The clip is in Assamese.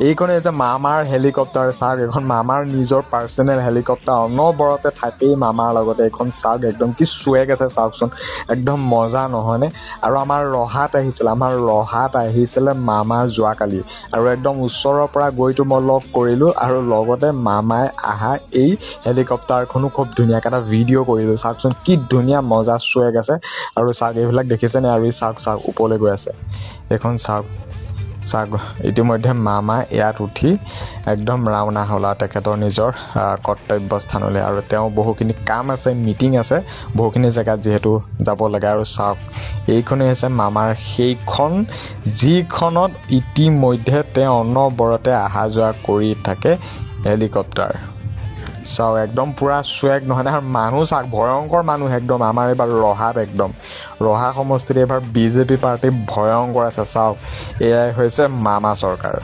এইখনে হৈছে মামাৰ হেলিকপ্টাৰ চাওক এখন মামাৰ নিজৰ পাৰ্চনেল হেলিকপ্টাৰ অনবৰতে থাকেই মামাৰ লগতে এখন চাওক একদম কি চুৱেগ আছে চাওকচোন একদম মজা নহয়নে আৰু আমাৰ ৰহাত আহিছিলে মামা যোৱাকালি আৰু একদম ওচৰৰ পৰা গৈতো মই লগ কৰিলোঁ আৰু লগতে মামাই আহা এই হেলিকপ্টাৰখনো খুব ধুনীয়াকৈ এটা ভিডিঅ' কৰিলোঁ চাওকচোন কি ধুনীয়া মজা চুৱেগ আছে আৰু চাওক এইবিলাক দেখিছেনে আৰু চাওক ওপৰলৈ গৈ আছে এইখন চাওক ইতিমধ্যে মামা ইয়াত উঠি একদম ৰাওনা হ'ল আৰু তেখেতৰ নিজৰ কৰ্তব্যস্থানলৈ আৰু তেওঁ বহুখিনি কাম আছে মিটিং আছে বহুখিনি জেগাত যিহেতু যাব লাগে আৰু চাওক এইখনেই হৈছে মামাৰ সেইখন যিখনত ইতিমধ্যে তেওঁ অনবৰতে অহা যোৱা কৰি থাকে হেলিকপ্টাৰ চাওক একদম পূৰা চুৱেগ নহয় আৰু মানুহ চাওক ভয়ংকৰ মানুহ একদম আমাৰ এইবাৰ ৰহা সমষ্টিত এইবাৰ BJP পাৰ্টি ভয়ংকৰ আছে চাওক এয়াই হৈছে মামা চৰকাৰ